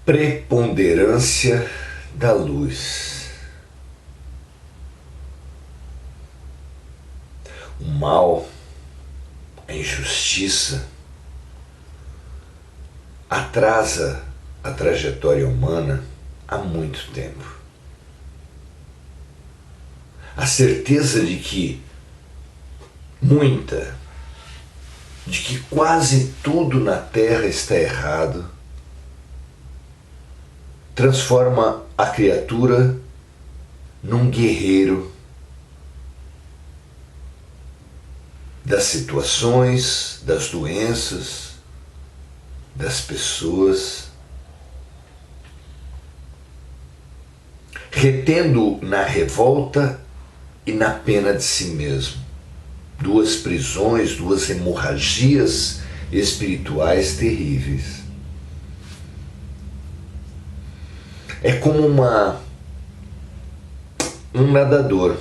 preponderância da luz. O mal, a injustiça, atrasa a trajetória humana há muito tempo. A certeza de que quase tudo na Terra está errado, transforma a criatura num guerreiro das situações, das doenças, das pessoas, retendo na revolta e na pena de si mesmo. Duas prisões, duas hemorragias espirituais terríveis. É como um nadador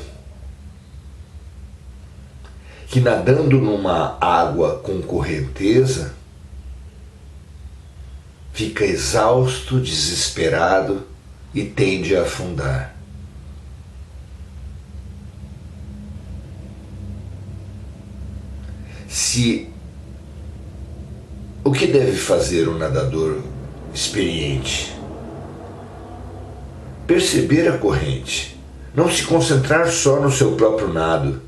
que, nadando numa água com correnteza, fica exausto, desesperado e tende a afundar. O que deve fazer um nadador experiente? Perceber a corrente, não se concentrar só no seu próprio nado,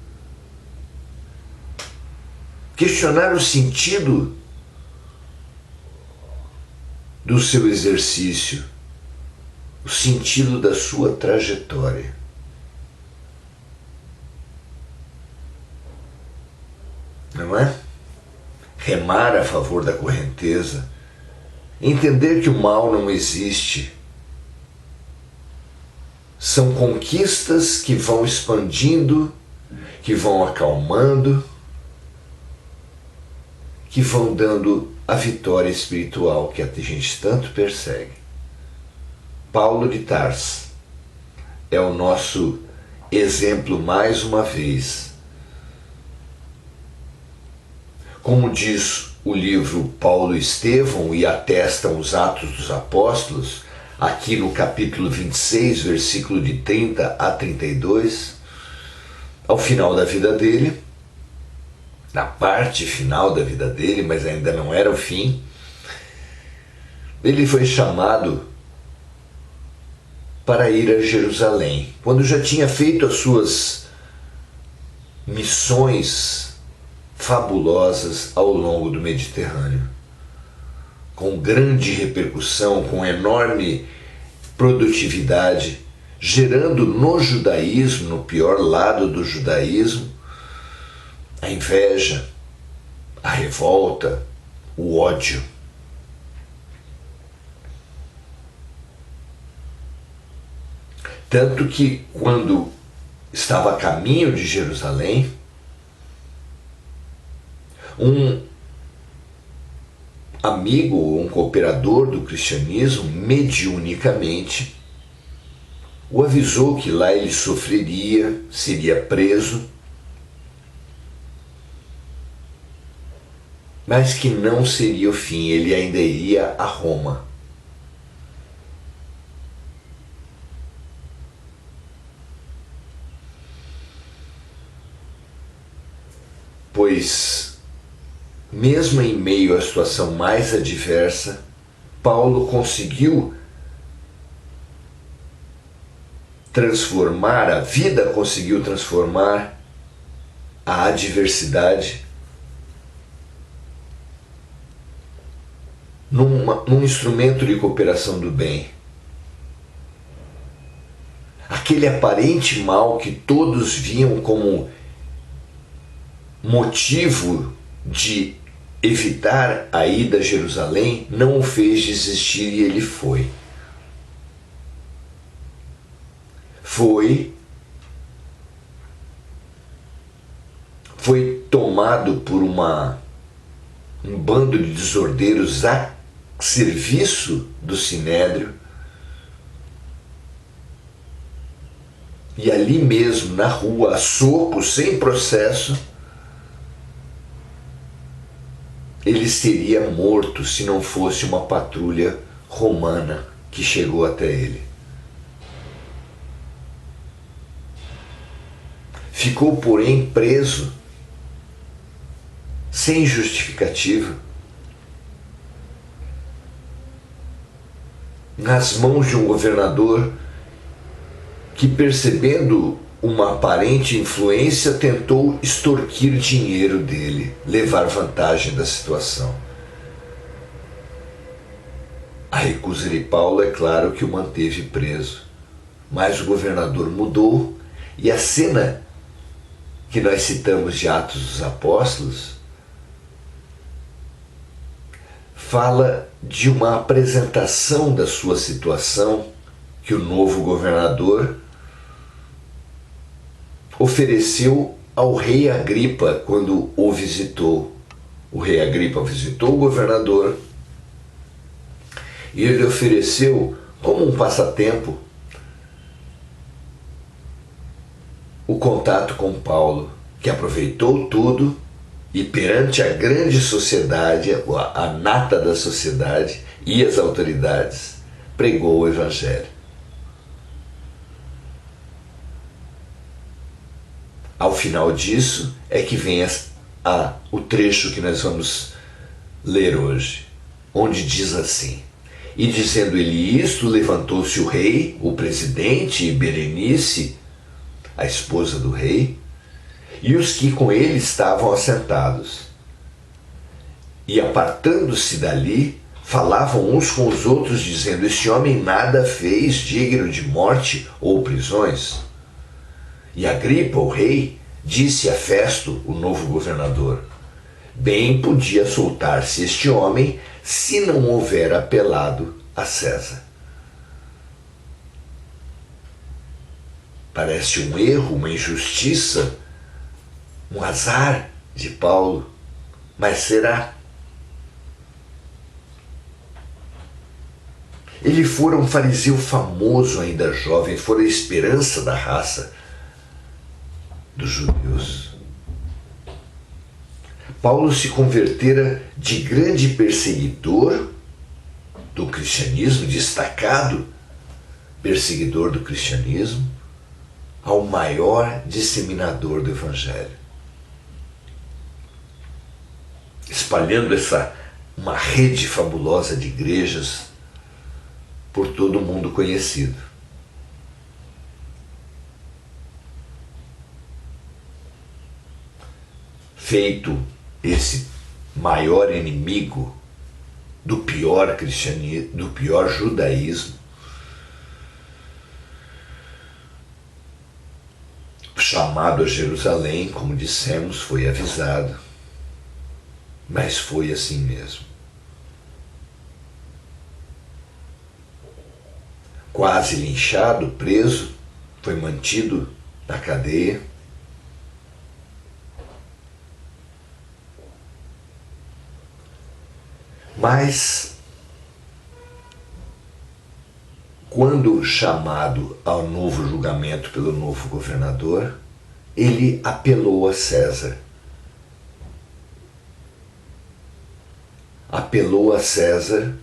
questionar o sentido do seu exercício, o sentido da sua trajetória. Não é? Remar a favor da correnteza, entender que o mal não existe. São conquistas que vão expandindo, que vão acalmando, que vão dando a vitória espiritual que a gente tanto persegue. Paulo de Tarso é o nosso exemplo mais uma vez. Como diz o livro Paulo e Estevão e atestam os Atos dos Apóstolos, aqui no capítulo 26, versículo de 30 a 32, ao final da vida dele, na parte final da vida dele, mas ainda não era o fim, ele foi chamado para ir a Jerusalém, quando já tinha feito as suas missões fabulosas ao longo do Mediterrâneo, com grande repercussão, com enorme produtividade, gerando no judaísmo, no pior lado do judaísmo, a inveja, a revolta, o ódio. Tanto que, quando estava a caminho de Jerusalém, um amigo, um cooperador do cristianismo, mediunicamente, o avisou que lá ele sofreria, seria preso, mas que não seria o fim, ele ainda iria a Roma. Pois, mesmo em meio à situação mais adversa, Paulo conseguiu transformar, a vida conseguiu transformar a adversidade num instrumento de cooperação do bem. Aquele aparente mal que todos viam como motivo de evitar a ida a Jerusalém, não o fez desistir e ele foi. Foi tomado por um bando de desordeiros a serviço do Sinédrio, e ali mesmo, na rua, a soco, sem processo, ele seria morto se não fosse uma patrulha romana que chegou até ele. Ficou, porém, preso, sem justificativa, nas mãos de um governador que, percebendo uma aparente influência, tentou extorquir dinheiro dele, levar vantagem da situação. A recusa de Paulo, é claro, que o manteve preso, mas o governador mudou, e a cena que nós citamos de Atos dos Apóstolos fala de uma apresentação da sua situação que o novo governador ofereceu ao rei Agripa quando o visitou. O rei Agripa visitou o governador e ele ofereceu, como um passatempo, o contato com Paulo, que aproveitou tudo e, perante a grande sociedade, a nata da sociedade e as autoridades, pregou o Evangelho. Ao final disso é que vem o trecho que nós vamos ler hoje, onde diz assim: e dizendo ele isto, levantou-se o rei, o presidente, e Berenice, a esposa do rei, e os que com ele estavam assentados. E apartando-se dali, falavam uns com os outros, dizendo: este homem nada fez digno de morte ou prisões. E Agripa, o rei, disse a Festo, o novo governador: bem podia soltar-se este homem se não houver apelado a César. Parece um erro, uma injustiça, um azar de Paulo, mas será? Ele fora um fariseu famoso ainda jovem, fora a esperança da raça dos judeus. Paulo se convertera de grande perseguidor do cristianismo, destacado perseguidor do cristianismo, ao maior disseminador do Evangelho, espalhando uma rede fabulosa de igrejas por todo o mundo conhecido. Feito esse maior inimigo do pior cristianismo, do pior judaísmo, chamado a Jerusalém, como dissemos, foi avisado, mas foi assim mesmo. Quase linchado, preso, foi mantido na cadeia. Mas, quando chamado ao novo julgamento pelo novo governador, ele apelou a César. Apelou a César,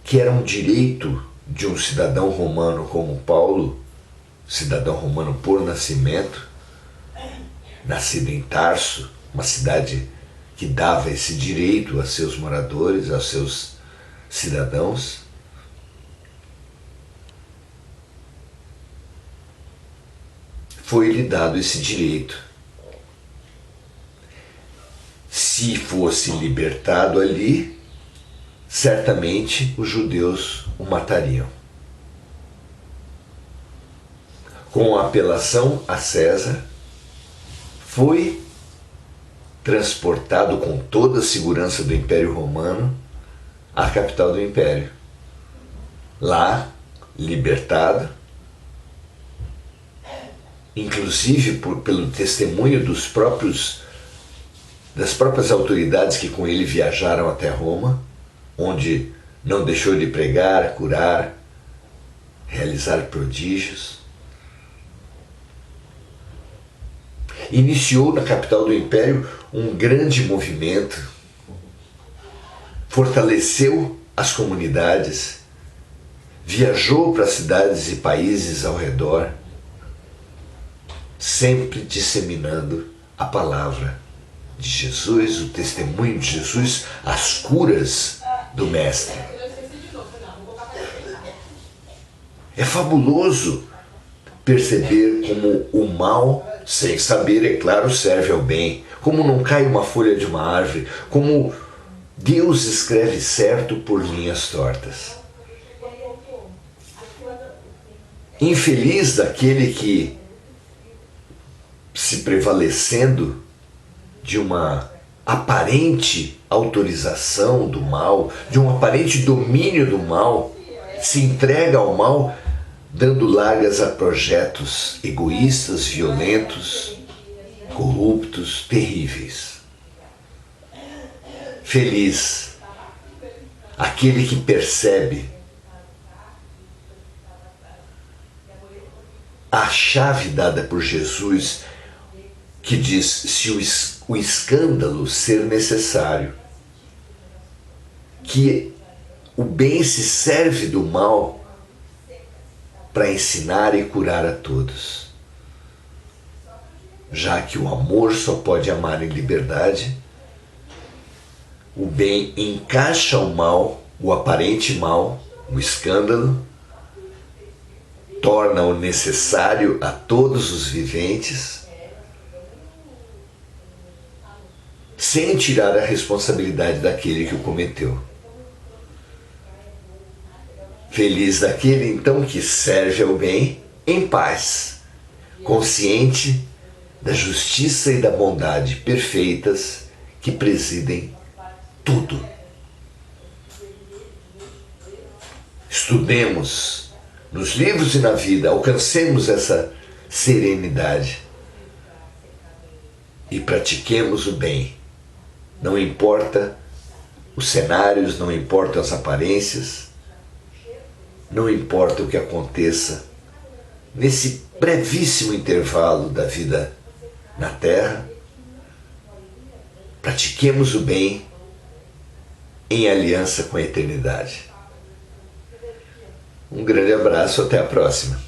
que era um direito de um cidadão romano como Paulo, cidadão romano por nascimento, nascido em Tarso, uma cidade que dava esse direito a seus moradores, aos seus cidadãos. Foi-lhe dado esse direito. Se fosse libertado ali, certamente os judeus o matariam. Com a apelação a César, foi transportado com toda a segurança do Império Romano à capital do Império. Lá, libertado, inclusive pelo testemunho das próprias autoridades que com ele viajaram até Roma, onde não deixou de pregar, curar, realizar prodígios. Iniciou na capital do Império um grande movimento, fortaleceu as comunidades, viajou para cidades e países ao redor, sempre disseminando a palavra de Jesus, o testemunho de Jesus, as curas do Mestre. É fabuloso perceber como o mal, sem saber, é claro, serve ao bem, como não cai uma folha de uma árvore, como Deus escreve certo por linhas tortas. Infeliz daquele que, se prevalecendo de uma aparente autorização do mal, de um aparente domínio do mal, se entrega ao mal, dando largas a projetos egoístas, violentos, corruptos, terríveis. Feliz aquele que percebe a chave dada por Jesus, que diz: se o escândalo ser necessário, que o bem se serve do mal para ensinar e curar a todos. Já que o amor só pode amar em liberdade, o bem encaixa o mal, o aparente mal, o escândalo, torna-o necessário a todos os viventes, sem tirar a responsabilidade daquele que o cometeu. Feliz daquele, então, que serve ao bem em paz, consciente da justiça e da bondade perfeitas que presidem tudo. Estudemos nos livros e na vida, alcancemos essa serenidade e pratiquemos o bem. Não importa os cenários, não importam as aparências, não importa o que aconteça nesse brevíssimo intervalo da vida na Terra, pratiquemos o bem em aliança com a eternidade. Um grande abraço, até a próxima.